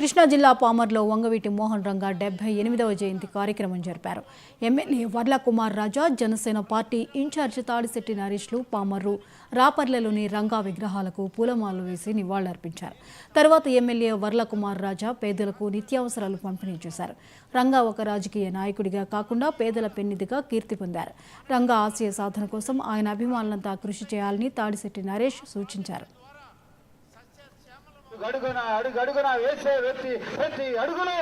కృష్ణా జిల్లా పామర్లో వంగవీటి మోహన్ రంగా 78వ జయంతి కార్యక్రమం జరిపారు. ఎమ్మెల్యే వర్ల కుమార్ రాజా, జనసేన పార్టీ ఇన్ఛార్జ్ తాడిశెట్టి నరేష్లు పామర్రు, రాపర్లలోని రంగా విగ్రహాలకు పూలమాలలు వేసి నివాళులర్పించారు. తర్వాత ఎమ్మెల్యే వర్ల కుమార్ రాజా పేదలకు నిత్యావసరాలు పంపిణీ చేశారు. రంగా ఒక రాజకీయ నాయకుడిగా కాకుండా పేదల పెన్నిధిగా కీర్తి పొందారు. రంగా ఆశయ సాధన కోసం ఆయన అభిమానులంతా కృషి చేయాలని తాడిశెట్టి నరేష్ సూచించారు. అడుగడుగున వేసే ప్రతి అడుగులో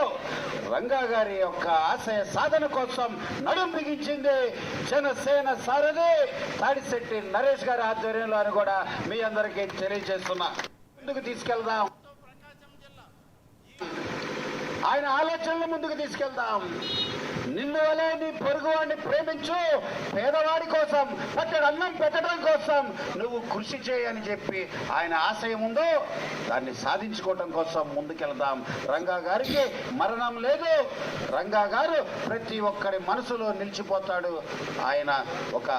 రంగా గారి యొక్క ఆశయ సాధన కోసం నడుం బిగించింది జనసేన సారథి తాడిశెట్టి నరేష్ గారి ఆధ్వర్యంలో అని కూడా మీ అందరికీ తెలియజేస్తున్నా. ముందుకు తీసుకెళ్దాం, ఆయన ఆలోచనలు ముందుకు తీసుకెళ్దాం. నిన్ను వలే నీ పొరుగువాడిని ప్రేమించు, పేదవాడి కోసం పట్టెడు అన్నం పెట్టడం కోసం నువ్వు కృషి చేయని చెప్పి ఆయన ఆశయం ఉందో దాన్ని సాధించుకోవటం కోసం ముందుకెళ్దాం. రంగా గారికి మరణం లేదు. రంగా గారు ప్రతి ఒక్కరి మనసులో నిలిచిపోతాడు. ఆయన ఒక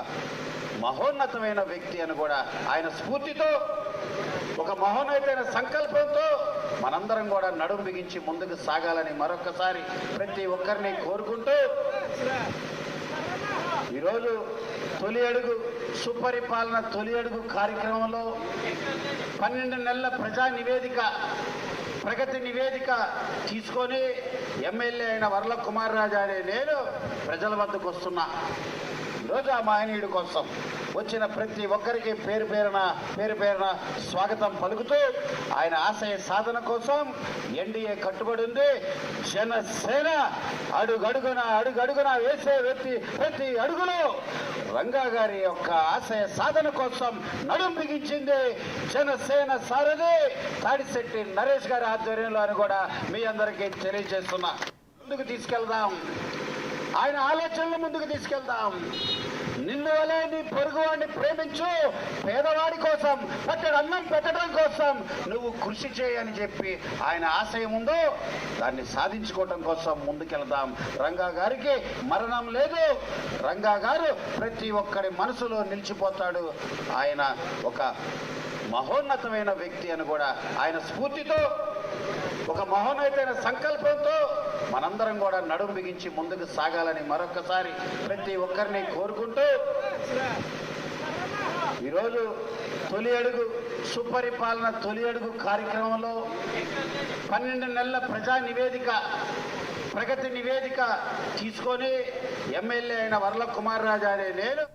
మహోన్నతమైన వ్యక్తి అని కూడా ఆయన స్ఫూర్తితో, ఒక మహోన్నతమైన సంకల్పంతో మనందరం కూడా నడుం బిగించి ముందుకు సాగాలని మరొకసారి ప్రతి ఒక్కరిని కోరుకుంటూ ఈరోజు తొలి అడుగు సుపరిపాలన తొలి అడుగు కార్యక్రమంలో 12 నెలల ప్రజా నివేదిక, ప్రగతి నివేదిక తీసుకొని ఎమ్మెల్యే అయిన వర్ల కుమార్ రాజా అనే నేను ప్రజల వద్దకు వస్తున్నా. ఈరోజు ఆ మహనీయుడి కోసం వచ్చిన ప్రతి ఒక్కరికి పేరు పేరున స్వాగతం పలుకుతూ ఆయన ఆశయ సాధన కోసం ఎన్డీఏ కట్టుబడి ఉంది. జనసేన అడుగడుగున వేసే ప్రతి అడుగులో రంగా గారి యొక్క ఆశయ సాధన కోసం నడుం బిగించింది జనసేన సారథి తాడిశెట్టి నరేష్ గారి ఆధ్వర్యంలో అని కూడా మీ అందరికీ తెలియజేస్తున్నా. ముందుకు తీసుకెళ్దాం, ఆయన ఆలోచనలు ముందుకు తీసుకెళ్దాం. నిన్ను వలే నీ పొరుగువాడిని ప్రేమించు, పేదవాడి కోసం పట్టెడు అన్నం పెట్టడం కోసం నువ్వు కృషి చేయని చెప్పి ఆయన ఆశయం ఉందో దాన్ని సాధించుకోవటం కోసం ముందుకెళ్దాం. రంగా గారికి మరణం లేదు. రంగా గారు ప్రతి ఒక్కరి మనసులో నిలిచిపోతాడు. ఆయన ఒక మహోన్నతమైన వ్యక్తి అని కూడా ఆయన స్ఫూర్తితో, ఒక మహోన్నతమైన సంకల్పంతో మనందరం కూడా నడుం బిగించి ముందుకు సాగాలని మరొకసారి ప్రతి ఒక్కరిని కోరుకుంటూ ఈరోజు తొలి అడుగు సుపరిపాలన తొలి అడుగు కార్యక్రమంలో 12 నెలల ప్రజా నివేదిక, ప్రగతి నివేదిక తీసుకొని ఎమ్మెల్యే అయిన వర్ల కుమార్ రాజా అనే నేను